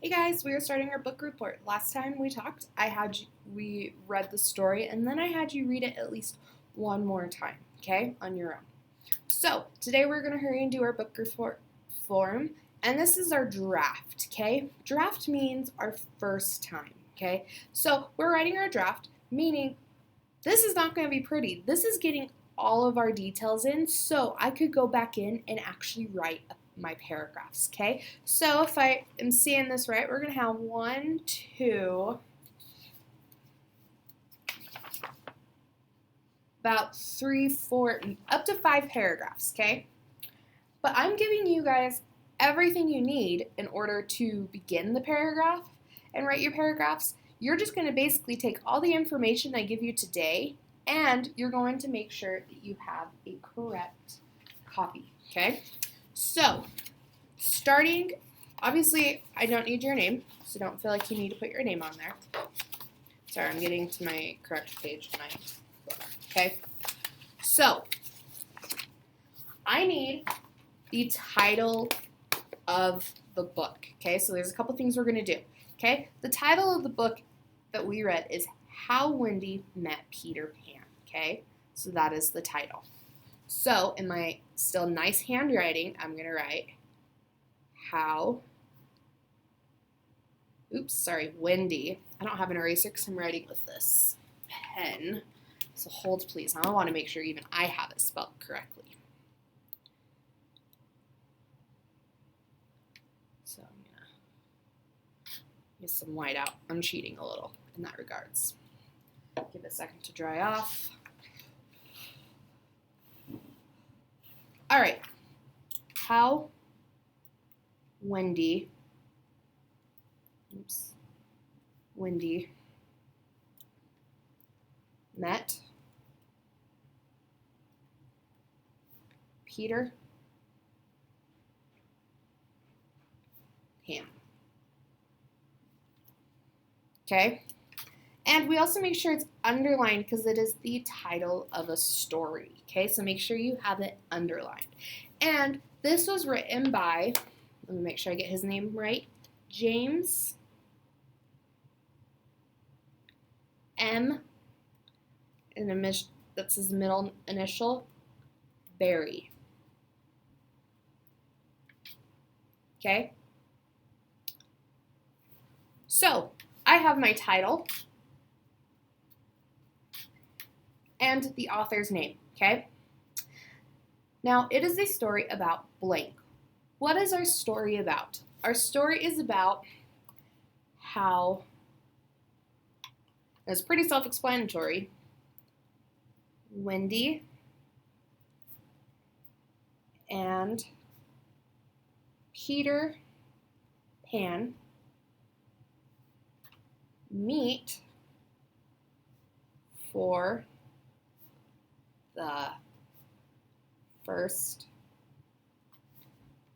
Hey guys, we are starting our book report. Last time we talked, we read the story and then I had you read it at least one more time, okay, on your own. So, today we're going to hurry and do our book report form, and this is our draft, okay? Draft means our first time, okay? So, we're writing our draft, meaning this is not going to be pretty. This is getting all of our details in, so I could go back in and actually write my paragraphs, okay? So if I am seeing this right, we're going to have 1, 2, about 3, 4, up to 5 paragraphs, okay? But I'm giving you guys everything you need in order to begin the paragraph and write your paragraphs. You're just going to basically take all the information I give you today and you're going to make sure that you have a correct copy, okay? So, starting, obviously, I don't need your name, so don't feel like you need to put your name on there. Sorry, I'm getting to my correct page in my book, okay? So, I need the title of the book, okay? So there's a couple things we're going to do, okay? The title of the book that we read is How Wendy Met Peter Pan, okay? So that is the title. So in my still nice handwriting, I'm going to write Wendy. I don't have an eraser because I'm writing with this pen. So hold please. I want to make sure even I have it spelled correctly. So I'm going to get some white out. I'm cheating a little in that regards. Give it a second to dry off. All right. How Wendy met Peter Pan. Okay? And we also make sure it's underlined because it is the title of a story. Okay? So make sure you have it underlined. And this was written by, let me make sure I get his name right, James M. And that's his middle initial, Barry. Okay? So, I have my title and the author's name, okay? Now, it is a story about blank. What is our story about? Our story is about how, it's pretty self-explanatory, Wendy and Peter Pan meet for the first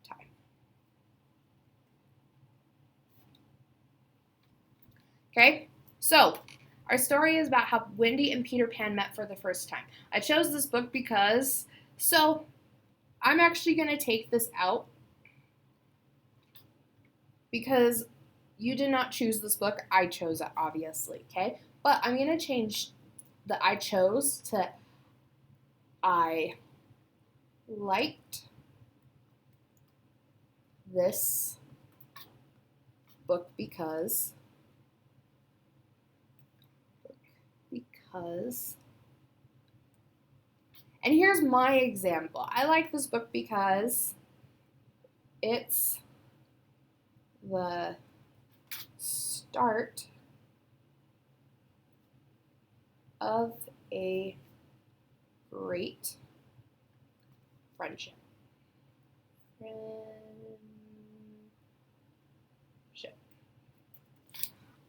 time. Okay, so our story is about how Wendy and Peter Pan met for the first time. I chose this book because, so I'm actually going to take this out because you did not choose this book. I chose it, obviously, okay? But I'm going to change the I chose to I liked this book because and here's my example. I like this book because it's the start of a great friendship.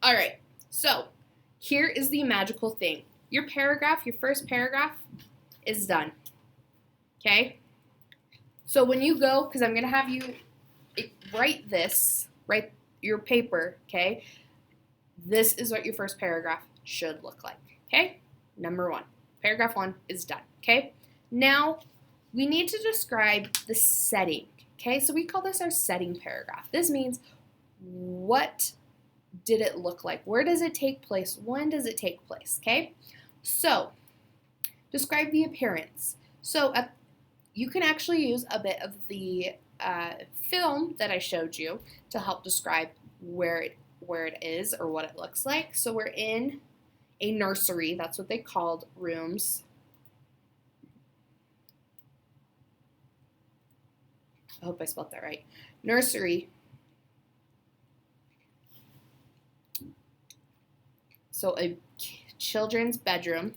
All right, so here is the magical thing. Your paragraph, your first paragraph, is done. Okay? So when you go, because I'm going to have you write your paper, okay? This is what your first paragraph should look like, okay? Number 1. Paragraph 1 is done, okay? Now, we need to describe the setting, okay? So we call this our setting paragraph. This means what did it look like? Where does it take place? When does it take place? Okay? So, describe the appearance. So, you can actually use a bit of the film that I showed you to help describe where it is or what it looks like. So, we're in a nursery. That's what they called rooms. I hope I spelled that right. Nursery. So a children's bedroom.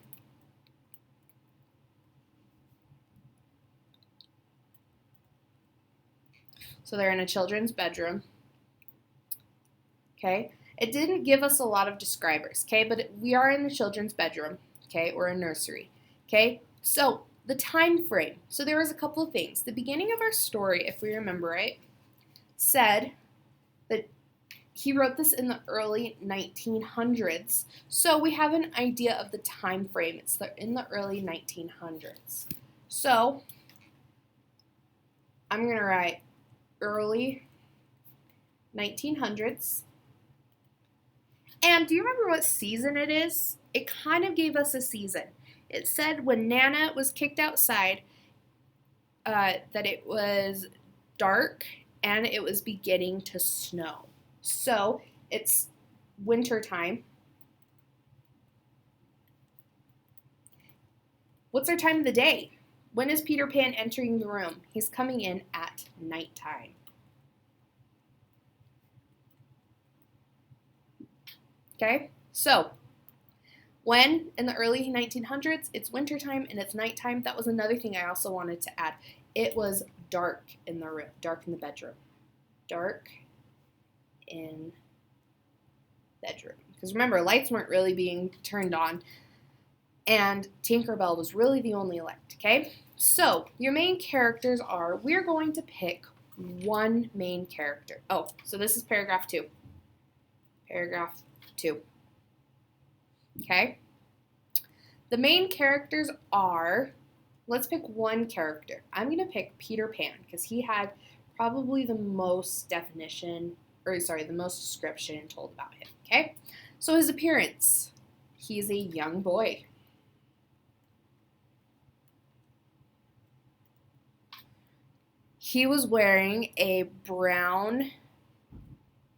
So they're in a children's bedroom. Okay. It didn't give us a lot of describers, okay? But we are in the children's bedroom, okay, or a nursery, okay? So the time frame. So there was a couple of things. The beginning of our story, if we remember right, said that he wrote this in the early 1900s. So we have an idea of the time frame. It's in the early 1900s. So I'm going to write early 1900s. And do you remember what season it is? It kind of gave us a season. It said when Nana was kicked outside that it was dark and it was beginning to snow. So it's winter time. What's our time of the day? When is Peter Pan entering the room? He's coming in at nighttime. Okay, so when in the early 1900s, it's wintertime and it's nighttime. That was another thing I also wanted to add. It was dark in the room, dark in the bedroom. Dark in bedroom. Because remember, lights weren't really being turned on, and Tinkerbell was really the only light, okay? So, your main characters are, we're going to pick one main character. Oh, so this is paragraph 2. Paragraph 2. Okay? The main characters are, let's pick one character. I'm going to pick Peter Pan because he had probably the most the most description told about him, okay? So his appearance, he's a young boy. He was wearing a brown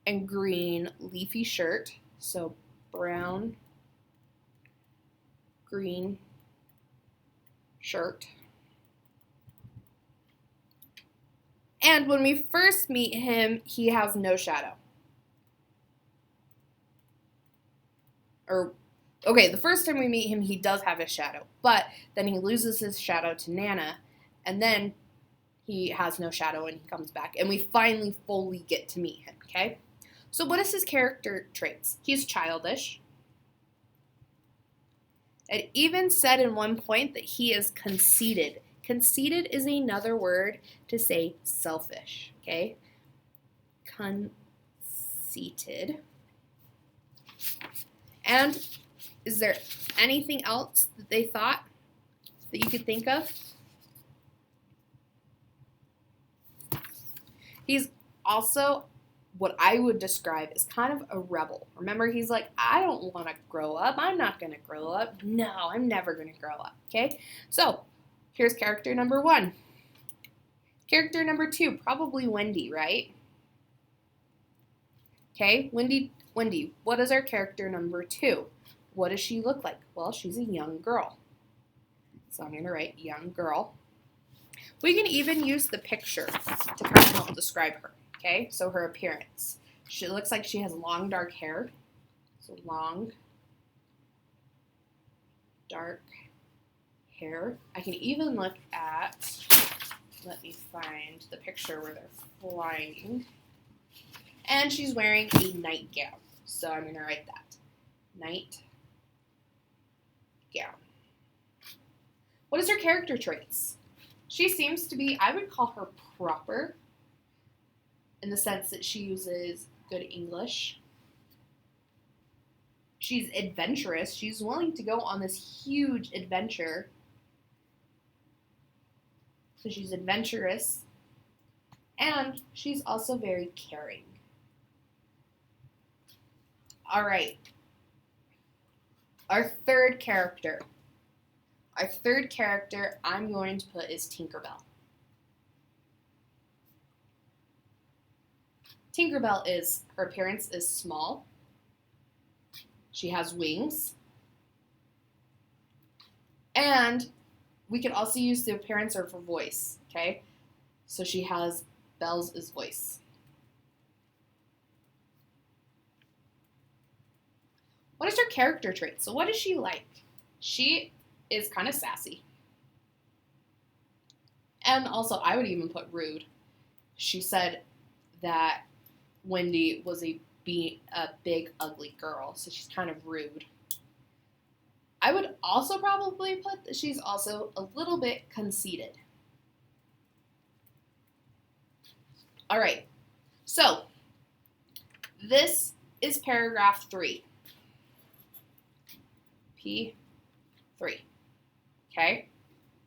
and green leafy shirt, so brown, green shirt. And when we first meet him, he has no shadow. The first time we meet him, he does have a shadow, but then he loses his shadow to Nana, and then he has no shadow and he comes back, and we finally fully get to meet him, okay? So what is his character traits? He's childish. It even said in one point that he is conceited. Conceited is another word to say selfish, okay? Conceited. And is there anything else that they thought that you could think of? He's also what I would describe as kind of a rebel. Remember, he's like, I don't want to grow up. I'm not going to grow up. No, I'm never going to grow up, okay? So, here's character number 1. Character number 2, probably Wendy, right? Okay, Wendy, what is our character number 2? What does she look like? Well, she's a young girl. So I'm going to write young girl. We can even use the picture to kind of help describe her. Okay, so her appearance. She looks like she has long, dark hair. So long, dark hair. I can even look at, let me find the picture where they're flying. And she's wearing a nightgown. So I'm going to write that. Nightgown. What is her character traits? She seems to be, I would call her proper, in the sense that she uses good English. She's adventurous. She's willing to go on this huge adventure. So she's adventurous. And she's also very caring. All right. Our third character I'm going to put is Tinkerbell. Tinkerbell her appearance is small. She has wings. And we can also use the appearance of her voice, okay? So she has Belle's voice. What is her character trait? So what is she like? She is kind of sassy. And also, I would even put rude. She said that Wendy was a big, ugly girl, so she's kind of rude. I would also probably put that she's also a little bit conceited. All right, so this is paragraph 3. P3. Okay,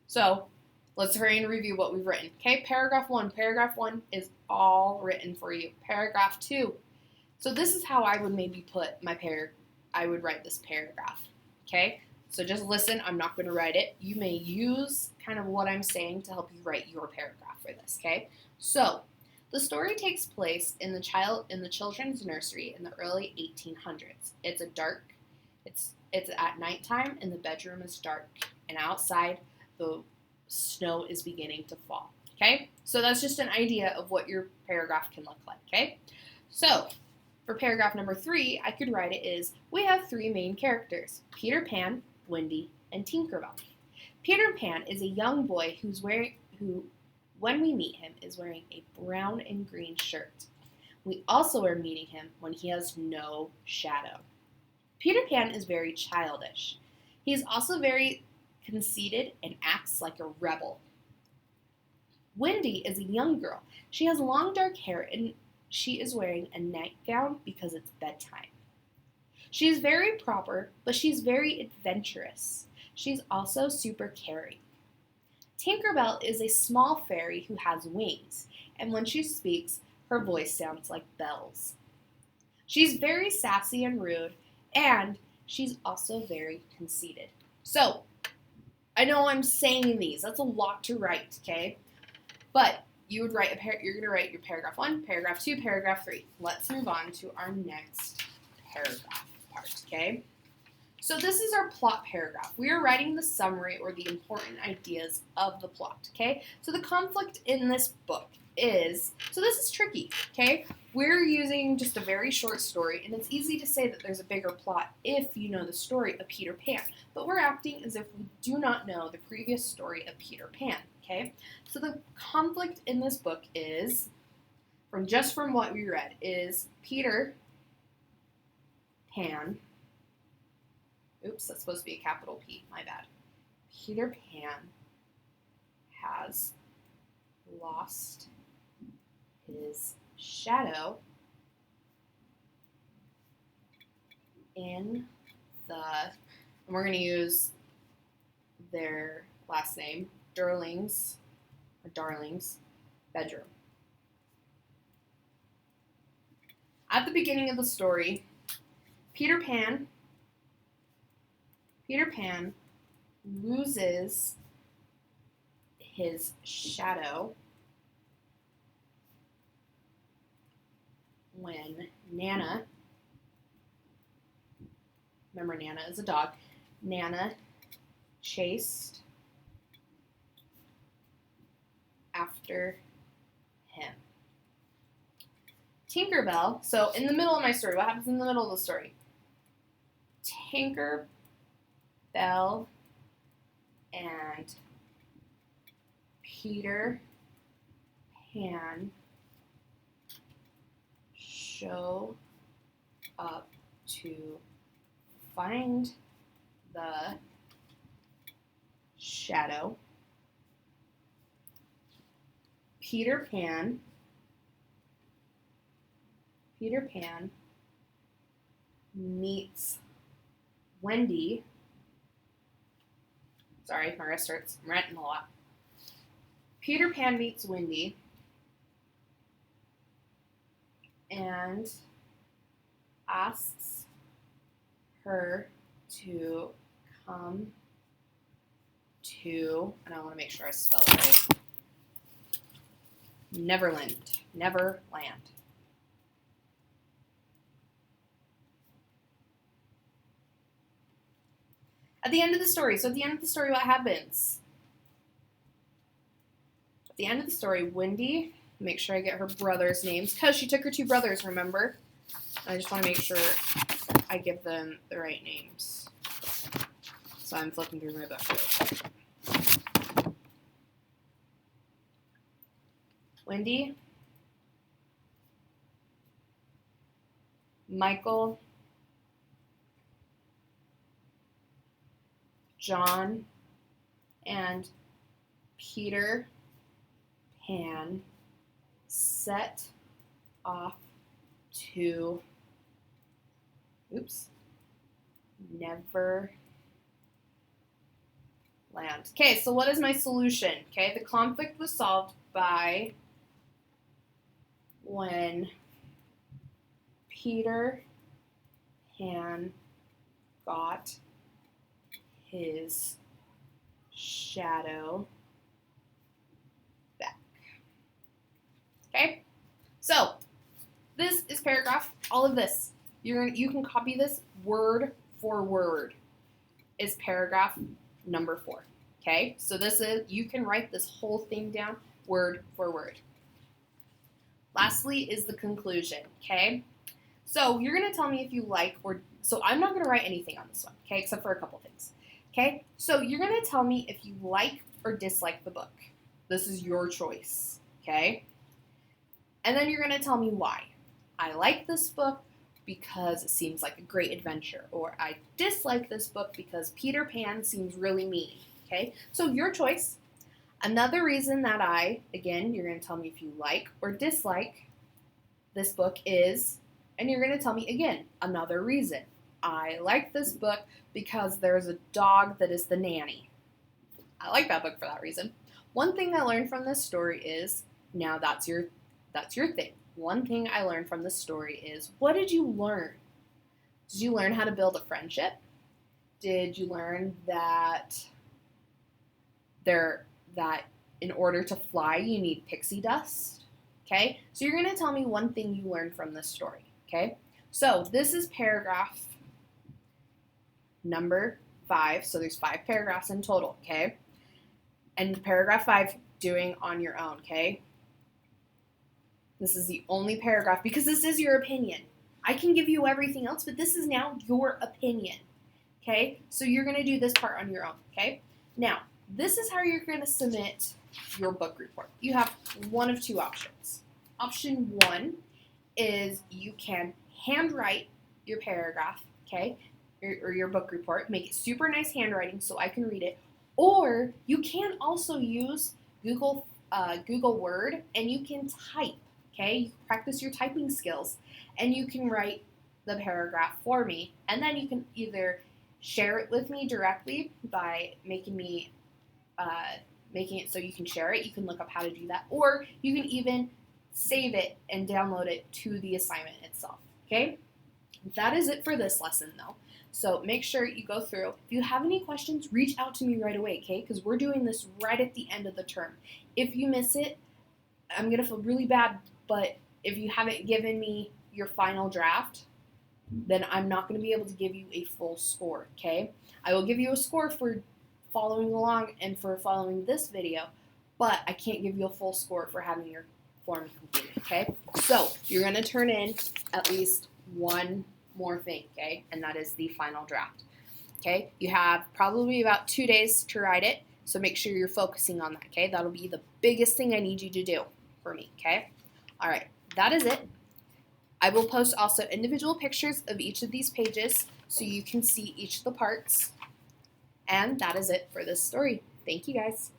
so let's hurry and review what we've written. Okay, paragraph 1. Paragraph 1 is all written for you. Paragraph 2. So this is how I would maybe put I would write this paragraph. Okay, so just listen. I'm not going to write it. You may use kind of what I'm saying to help you write your paragraph for this. Okay, so the story takes place in the children's nursery in the early 1800s. It's at nighttime and the bedroom is dark, and outside the snow is beginning to fall. Okay, so that's just an idea of what your paragraph can look like. Okay, so for paragraph number 3, I could write it as, we have 3 main characters: Peter Pan, Wendy, and Tinkerbell. Peter Pan is a young boy who, when we meet him, is wearing a brown and green shirt. We also are meeting him when he has no shadow. Peter Pan is very childish. He is also very conceited and acts like a rebel. Wendy is a young girl. She has long dark hair and she is wearing a nightgown because it's bedtime. She is very proper, but she's very adventurous. She's also super caring. Tinkerbell is a small fairy who has wings, and when she speaks, her voice sounds like bells. She's very sassy and rude, and she's also very conceited. So, I know I'm saying these. That's a lot to write, okay? But you would write you're going to write your paragraph 1, paragraph 2, paragraph 3. Let's move on to our next paragraph part, okay? So this is our plot paragraph. We are writing the summary or the important ideas of the plot, okay? So the conflict in this book is, so this is tricky, okay? We're using just a very short story, and it's easy to say that there's a bigger plot if you know the story of Peter Pan, but we're acting as if we do not know the previous story of Peter Pan, okay? So the conflict in this book is, from what we read, is Peter Pan, oops, that's supposed to be a capital P, my bad. Peter Pan has lost his shadow in and we're going to use their last name, Darling's bedroom. At the beginning of the story, Peter Pan loses his shadow when Nana, remember Nana is a dog, Nana chased after him. Tinkerbell, so in the middle of my story, what happens in the middle of the story? Tinkerbell and Peter Pan show up to find the shadow. Peter Pan meets Wendy. Sorry, my wrist hurts. I'm ranting a lot. Peter Pan meets Wendy and asks her to come to, and I want to make sure I spell it right, Neverland. Neverland. At the end of the story, so at the end of the story, what happens? At the end of the story, Wendy, make sure I get her brothers' names, because she took her 2 brothers, remember? I just want to make sure I give them the right names. So I'm flipping through my book. Wendy, Michael, John, and Peter Pan set off to Neverland. Okay, so what is my solution? Okay, the conflict was solved by when Peter Pan got his shadow back. Okay, so this is paragraph. All of this, you can copy this word for word. Is paragraph number 4. Okay, so this is, you can write this whole thing down word for word. Lastly is the conclusion. Okay, so you're gonna tell me if you like or, so I'm not gonna write anything on this one. Okay, except for a couple things. Okay, so you're going to tell me if you like or dislike the book. This is your choice, okay? And then you're going to tell me why. I like this book because it seems like a great adventure, or I dislike this book because Peter Pan seems really mean, okay? So your choice. Another reason that again, you're going to tell me if you like or dislike this book is, and you're going to tell me again, another reason. I like this book because there's a dog that is the nanny. I like that book for that reason. One thing I learned from this story is, now that's your thing. One thing I learned from this story is, what did you learn? Did you learn how to build a friendship? Did you learn that in order to fly you need pixie dust? Okay? So you're going to tell me one thing you learned from this story, okay? So this is paragraph number 5, so there's 5 paragraphs in total, okay? And paragraph 5, doing on your own, okay? This is the only paragraph, because this is your opinion. I can give you everything else, but this is now your opinion, okay? So you're going to do this part on your own, okay? Now, this is how you're going to submit your book report. You have one of 2 options. Option 1 is you can handwrite your paragraph, okay? Or your book report, make it super nice handwriting so I can read it. Or you can also use Google Word, and you can type, okay? You can practice your typing skills, and you can write the paragraph for me. And then you can either share it with me directly by making it so you can share it. You can look up how to do that. Or you can even save it and download it to the assignment itself, okay? That is it for this lesson, though. So make sure you go through. If you have any questions, reach out to me right away, okay? Because we're doing this right at the end of the term. If you miss it, I'm going to feel really bad, but if you haven't given me your final draft, then I'm not going to be able to give you a full score, okay? I will give you a score for following along and for following this video, but I can't give you a full score for having your form completed, okay? So you're going to turn in at least one more thing, okay? And that is the final draft, okay? You have probably about 2 days to write it, so make sure you're focusing on that, okay? That'll be the biggest thing I need you to do for me, okay? All right, that is it. I will post also individual pictures of each of these pages so you can see each of the parts. And that is it for this story. Thank you, guys.